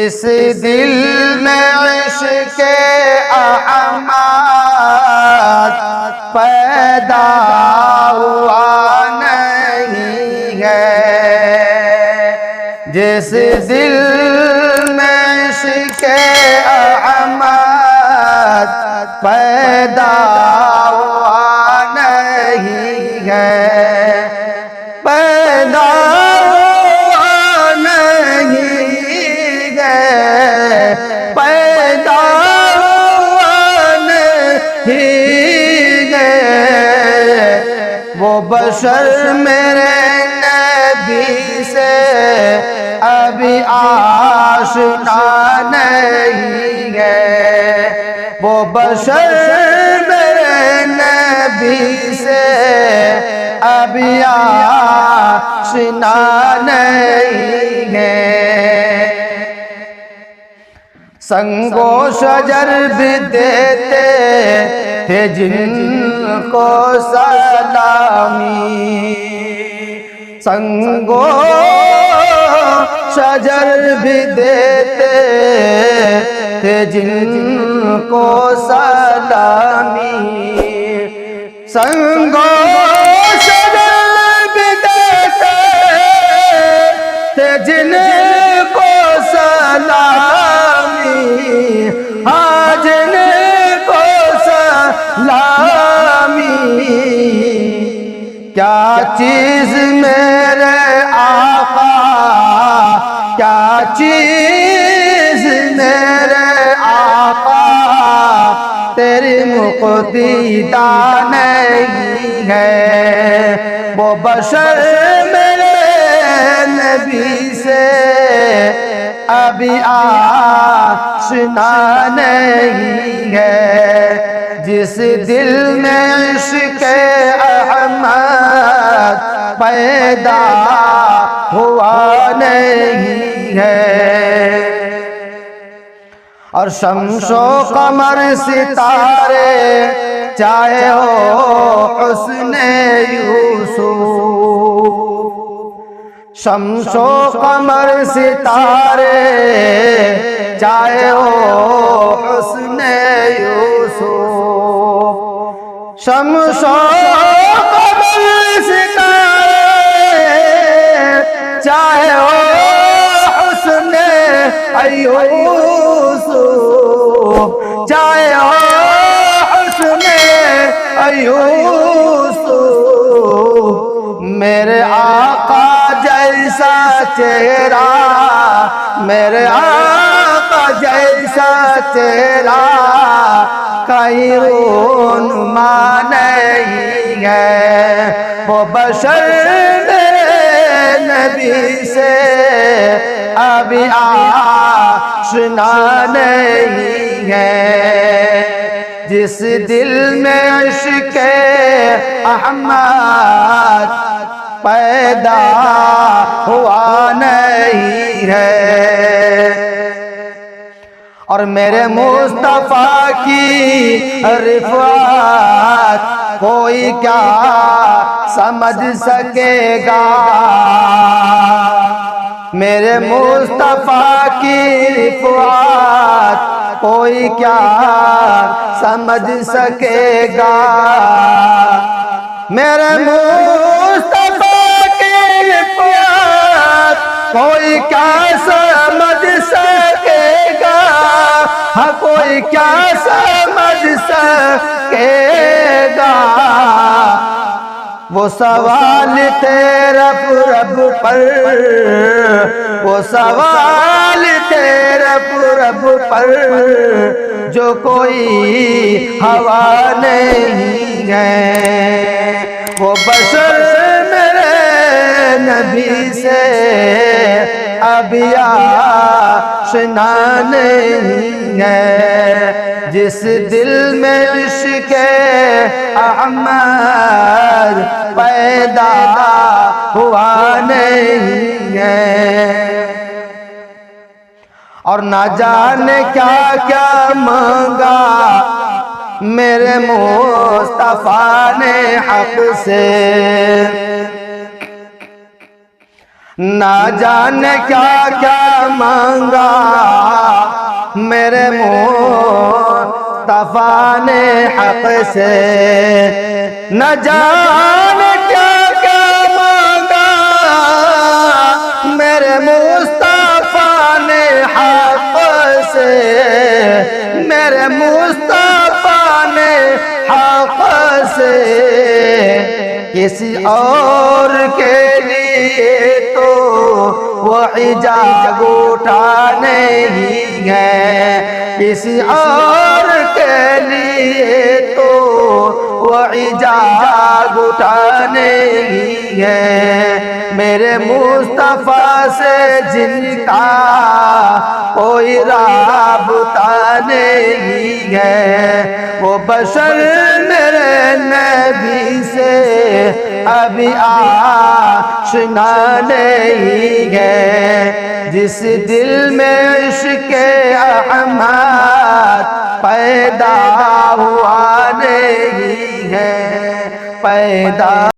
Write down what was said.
اس دل میں عشق احمد پیدا ہوا نہیں ہے، جس دل میں عشق احمد پیدا ہوا نہیں ہے، پیدا وہ بشر میرے نبی سے ابھی آشنا نہیں ہے، وہ بشر میرے نبی سے ابھی آشنا نہیں ہے۔ سنگ و شجر بھی دیتے تھے جن کو سلامی، سنگ و شجر بھی دیتے تھے جن کو سلامی، سنگ و شجر بھی دیتے تھے جن کو سلامی، آج کو سلامی۔ کیا چیز میرے آقا، کیا چیز میرے آقا تیری مقتدیٰ نہیں ہے، وہ بشر میرے نبی سے ابھی آشنا نہیں ہے، جس دل میں عشق احمد پیدا ہوا نہیں ہے۔ اور شمس و قمر ستارے چاہے ہو حسن یوسف، شمس و قمر ستارے چاہے ہو حسن یوسف، شمس و قمر ستارے چاہے ہو حسن یوسف، چاہے ہو حسن یوسف، میرے آقا جیسا چہرہ، میرے آقا جیسا چہرہ کہیں رونما نہیں ہے، وہ بشر نبی سے ابھی آشنا نہیں ہے، جس دل میں عشق احمد پیدا ہوا نہیں ہے۔ اور میرے مصطفیٰ کی رفعت کوئی کیا سمجھ سکے گا، میرے مصطفیٰ کی رفعت کوئی کیا سمجھ سکے گا، میرے مصطفیٰ کی رفعت کوئی کیا سمجھ سکے گا، ہاں کوئی کیا سمجھ سکے گا، وہ سوال تیرا رب پر، وہ سوال تیرا رب پر جو کوئی ہوا نہیں ہے، وہ بشر میرے نبی سے ابھی آشنا نہیں ہے، جس دل میں عشق احمد پیدا ہوا نہیں ہے۔ اور نہ جانے کیا کیا مانگا میرے مصطفیٰ نے حق سے، نہ جانے کیا کیا مانگا میرے مصطفیٰ نے حق سے نہ جانے کیا کیا مانگا میرے مصطفیٰ نے حق سے میرے مصطفیٰ نے حق سے کسی اور کے لیے تو وہ حجاب اٹھانے ہی ہے کسی اور کے لیے تو وہ حجاب اٹھانے ہی ہے میرے مصطفیٰ سے جن کا کوئی رابطہ نہیں ہے وہ بشر میرے نبی سے ابھی آشنا نہیں ہے جس دل میں عشق احمد پیدا ہوا نہیں ہے پیدا